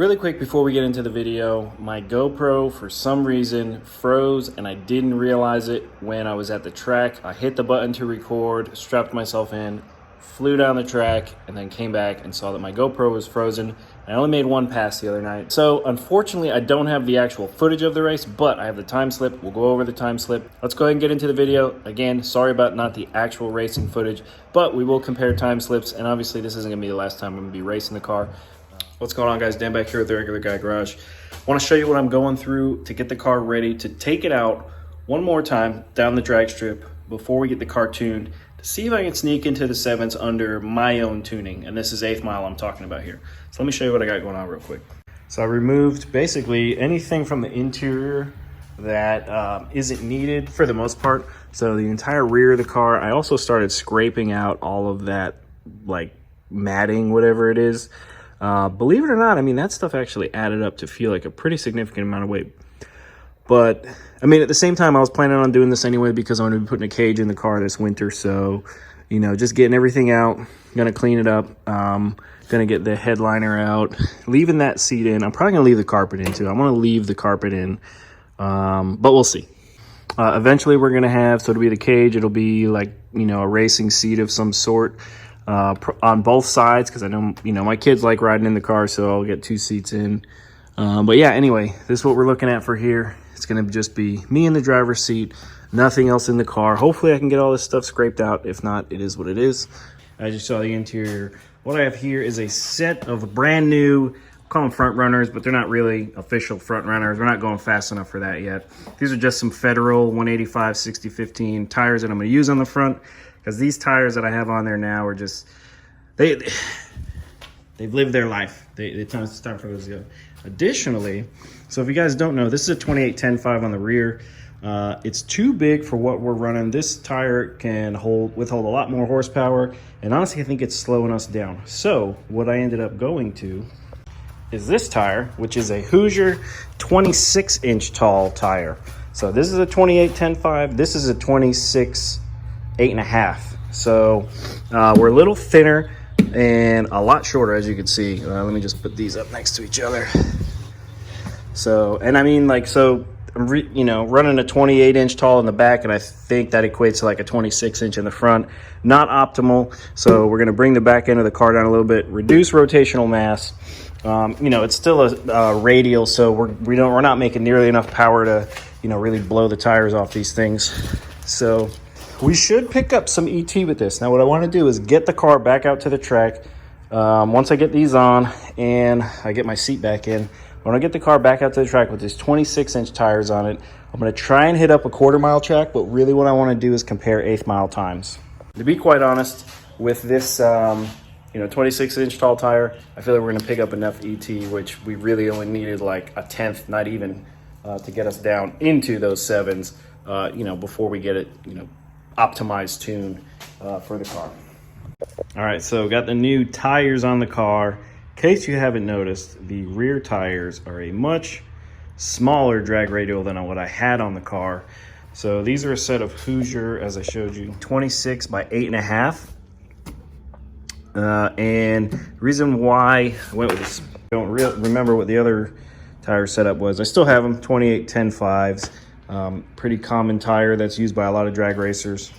Really quick before we get into the video, my GoPro for some reason froze and I didn't realize it when I was at the track. I hit the button to record, strapped myself in, flew down the track, and then came back and saw that my GoPro was frozen. I only made one pass the other night. So unfortunately, I don't have the actual footage of the race, but I have the time slip. We'll go over the time slip. Let's go ahead and get into the video. Again, sorry about not the actual racing footage, but we will compare time slips. And obviously this isn't gonna be the last time I'm gonna be racing the car. What's going on, guys? Dan back here at the Regular Guy Garage. I want to show you what I'm going through to get the car ready to take it out one more time down the drag strip before we get the car tuned to see if I can sneak into the 7s under my own tuning. And this is 8th mile I'm talking about here. So let me show you what I got going on real quick. So I removed basically anything from the interior that isn't needed for the most part. So the entire rear of the car. I also started scraping out all of that like matting, whatever it is. Believe it or not, I mean, that stuff actually added up to feel like a pretty significant amount of weight. But, I mean, at the same time, I was planning on doing this anyway because I'm going to be putting a cage in the car this winter. So, you know, just getting everything out, going to clean it up, going to get the headliner out, leaving that seat in. I'm probably going to leave the carpet in, too. I'm going to leave the carpet in, but we'll see. Eventually, we're going to have, so it'll be the cage. It'll be like, you know, a racing seat of some sort. On both sides, because I know, you know, my kids like riding in the car, so I'll get 2 seats in. But yeah, anyway, this is what we're looking at for here. It's going to just be me in the driver's seat, nothing else in the car. Hopefully I can get all this stuff scraped out. If not, it is what it is. As you saw the interior, what I have here is a set of brand new, call them front runners, but they're not really official front runners. We're not going fast enough for that yet. These are just some Federal 185 60/15 tires that I'm going to use on the front. Because these tires that I have on there now are just, they've lived their life. It's time for those to go. Additionally, so if you guys don't know, this is a 28x10.5 on the rear. It's too big for what we're running. This tire can withhold a lot more horsepower. And honestly, I think it's slowing us down. So what I ended up going to is this tire, which is a Hoosier 26-inch tall tire. So this is a 28x10.5. This is a 26.8.5. So we're a little thinner and a lot shorter, as you can see. Let me just put these up next to each other. So, and I mean, like, so I'm you know, running a 28-inch tall in the back, and I think that equates to like a 26-inch in the front. Not optimal. So we're going to bring the back end of the car down a little bit, reduce rotational mass. You know, it's still a radial, so we're not making nearly enough power to, you know, really blow the tires off these things. So we should pick up some ET with this. Now, what I want to do is get the car back out to the track. Once I get these on and I get my seat back in, I want to get the car back out to the track with these 26-inch tires on it. I'm going to try and hit up a quarter-mile track, but really what I want to do is compare 8th mile times. To be quite honest, with this, you know, 26-inch tall tire, I feel like we're going to pick up enough ET, which we really only needed like a tenth, not even, to get us down into those 7s, you know, before we get it, you know, optimized tune for the car. All right, so got the new tires on the car. In case you haven't noticed, the rear tires are a much smaller drag radial than what I had on the car. So these are a set of Hoosier, as I showed you, 26x8.5. And the reason why I went with this, I don't remember what the other tire setup was. I still have them, 28x10.5's. Pretty common tire that's used by a lot of drag racers.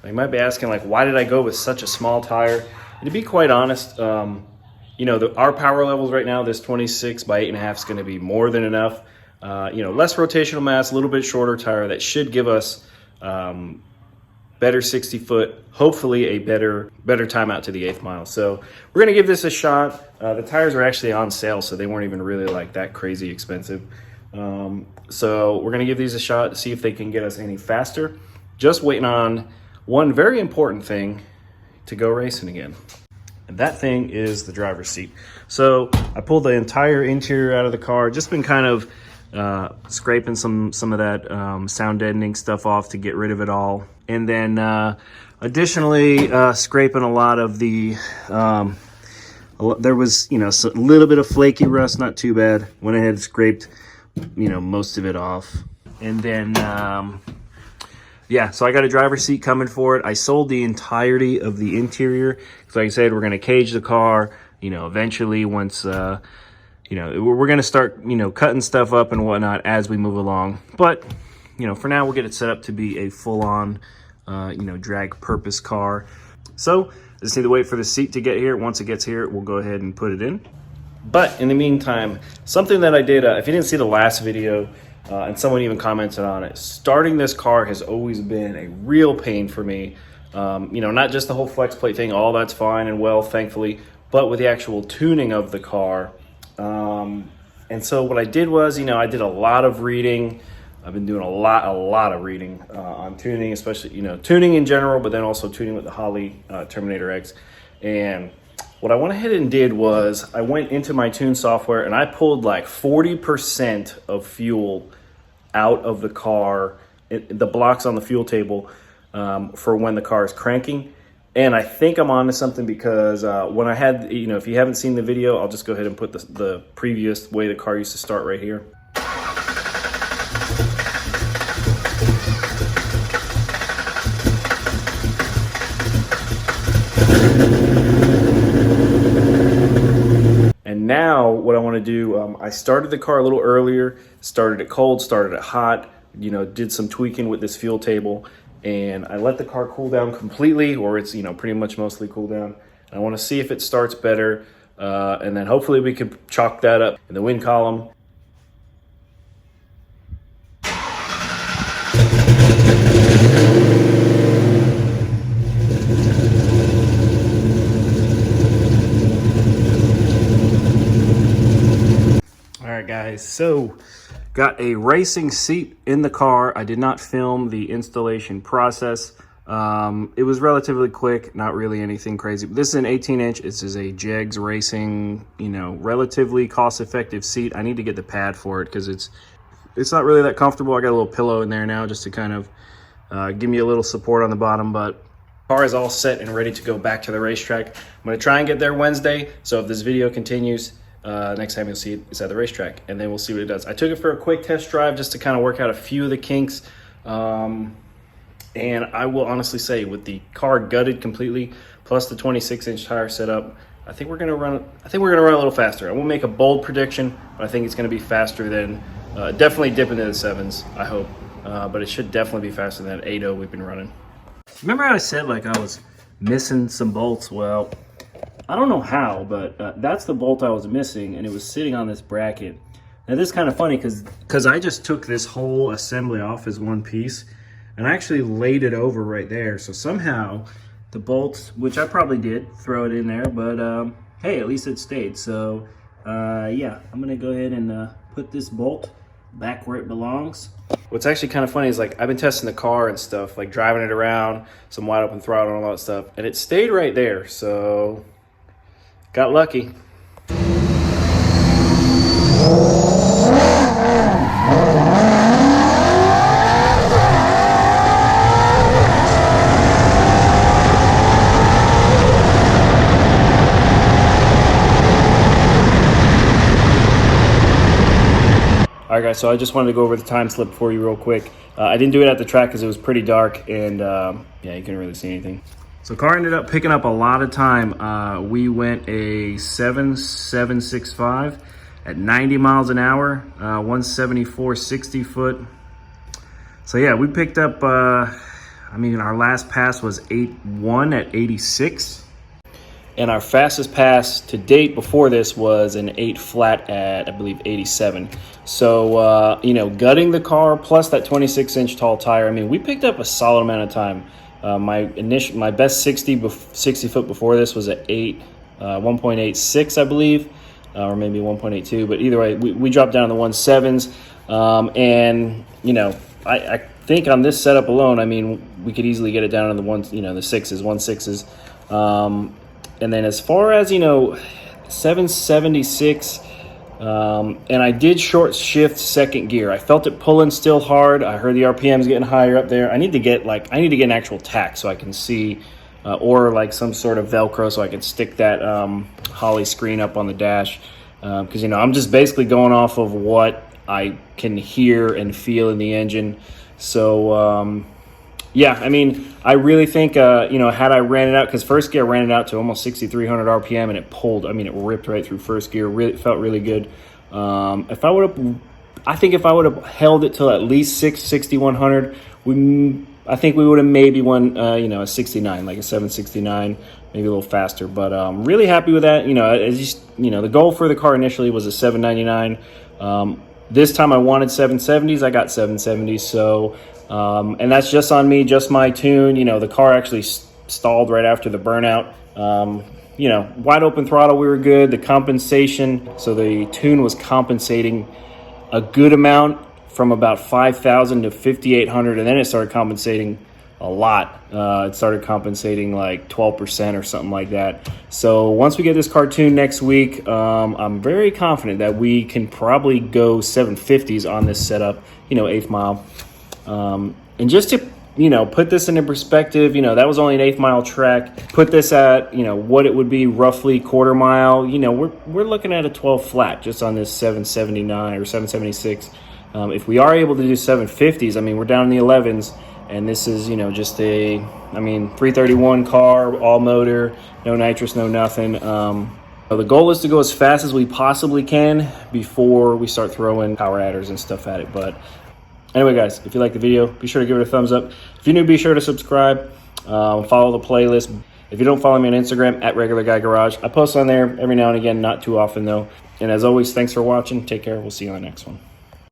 You might be asking, like, why did I go with such a small tire? And to be quite honest, you know, our power levels right now, this 26x8.5 is going to be more than enough. You know, less rotational mass, a little bit shorter tire that should give us better 60-foot, hopefully a better time out to the 8th mile. So we're going to give this a shot. The tires are actually on sale, so they weren't even really like that crazy expensive. So we're going to give these a shot to see if they can get us any faster. Just waiting on one very important thing to go racing again. And that thing is the driver's seat. So I pulled the entire interior out of the car, just been kind of scraping some of that sound deadening stuff off to get rid of it all. And then additionally, scraping a lot of the, there was, you know, a little bit of flaky rust, not too bad. Went ahead and scraped, you know, most of it off. And then, yeah, so I got a driver's seat coming for it. I sold the entirety of the interior. So like I said, we're going to cage the car, you know, eventually once, you know, we're going to start, you know, cutting stuff up and whatnot as we move along. But, you know, for now, we'll get it set up to be a full-on, you know, drag purpose car. So I just need to wait for the seat to get here. Once it gets here, we'll go ahead and put it in. But in the meantime, something that I did, if you didn't see the last video, and someone even commented on it, starting this car has always been a real pain for me. You know, not just the whole flex plate thing, all that's fine and well, thankfully, but with the actual tuning of the car. And so what I did was, you know, I did a lot of reading. I've been doing a lot of reading on tuning, especially, you know, tuning in general, but then also tuning with the Holley Terminator X. And what I went ahead and did was I went into my tune software and I pulled like 40% of fuel out of the car, the blocks on the fuel table, for when the car is cranking. And I think I'm onto something because when I had, you know, if you haven't seen the video, I'll just go ahead and put the previous way the car used to start right here. And now what I want to do, I started the car a little earlier, started it cold, started it hot, you know, did some tweaking with this fuel table. And I let the car cool down completely, or it's, you know, pretty much mostly cool down. I want to see if it starts better, and then hopefully we can chalk that up in the wind column. All right, guys, so got a racing seat in the car. I did not film the installation process. It was relatively quick, not really anything crazy. This is an 18-inch. This is a Jegs Racing, you know, relatively cost-effective seat. I need to get the pad for it because it's not really that comfortable. I got a little pillow in there now just to kind of give me a little support on the bottom, but car is all set and ready to go back to the racetrack. I'm going to try and get there Wednesday, so if this video continues, next time you'll see it is at the racetrack, and then we'll see what it does. I took it for a quick test drive just to kind of work out a few of the kinks. And I will honestly say, with the car gutted completely, plus the 26-inch tire setup, I think we're gonna run a little faster. I won't make a bold prediction, but I think it's gonna be faster than definitely dip into the 7s, I hope. But it should definitely be faster than that 8.0 we've been running. Remember how I said like I was missing some bolts? Well, I don't know how, but that's the bolt I was missing, and it was sitting on this bracket. Now this is kind of funny because I just took this whole assembly off as one piece, and I actually laid it over right there. So somehow the bolts, which I probably did throw it in there, but hey, at least it stayed. So yeah, I'm gonna go ahead and put this bolt back where it belongs. What's actually kind of funny is like I've been testing the car and stuff, like driving it around, some wide open throttle and all that stuff, and it stayed right there. So got lucky. All right, guys, so I just wanted to go over the time slip for you real quick. I didn't do it at the track because it was pretty dark, and yeah, you couldn't really see anything. So car ended up picking up a lot of time. We went a 7.765 at 90 miles an hour, 174 60 foot. So yeah, we picked up, I mean, our last pass was 8.1 at 86. And our fastest pass to date before this was an 8 flat at, I believe, 87. So, you know, gutting the car plus that 26-inch tall tire, I mean, we picked up a solid amount of time. My best 60 foot before this was at 1.86, I believe, or maybe 1.82. But either way, we dropped down to the 1.7s. And, you know, I think on this setup alone, I mean, we could easily get it down to the 1.6s. And then as far as, you know, 776, and I did short shift second gear. I felt it pulling still hard. I heard the RPMs getting higher up there. I need to get an actual tack so I can see, or like some sort of Velcro so I can stick that Holley screen up on the dash. Because, you know, I'm just basically going off of what I can hear and feel in the engine. So, Yeah, I mean, I really think, you know, had I ran it out, because first gear I ran it out to almost 6,300 RPM and it pulled. I mean, it ripped right through first gear. Really felt really good. I think if I would have held it till at least 6,100, I think we would have maybe won, you know, a 69, like a 769, maybe a little faster. But really happy with that. You know, the goal for the car initially was a 799. This time I wanted 770s. I got 770s. So, and that's just on me, just my tune. You know, the car actually stalled right after the burnout. You know, wide open throttle, we were good. The compensation, so the tune was compensating a good amount from about 5,000 to 5,800, and then it started compensating a lot. It started compensating like 12% or something like that. So once we get this car tuned next week, I'm very confident that we can probably go 750s on this setup, you know, 8th mile. And just to, you know, put this into perspective, you know, that was only an 8th mile track. Put this at, you know, what it would be roughly quarter mile. You know, we're looking at a 12 flat just on this 779 or 776. If we are able to do 750s, I mean, we're down in the 11s, and this is, you know, just a, I mean, 331 car, all motor, no nitrous, no nothing. The goal is to go as fast as we possibly can before we start throwing power adders and stuff at it. But anyway, guys, if you like the video, be sure to give it a thumbs up. If you're new, be sure to subscribe, follow the playlist. If you don't follow me on Instagram, at Regular Guy Garage, I post on there every now and again, not too often though. And as always, thanks for watching. Take care. We'll see you on the next one.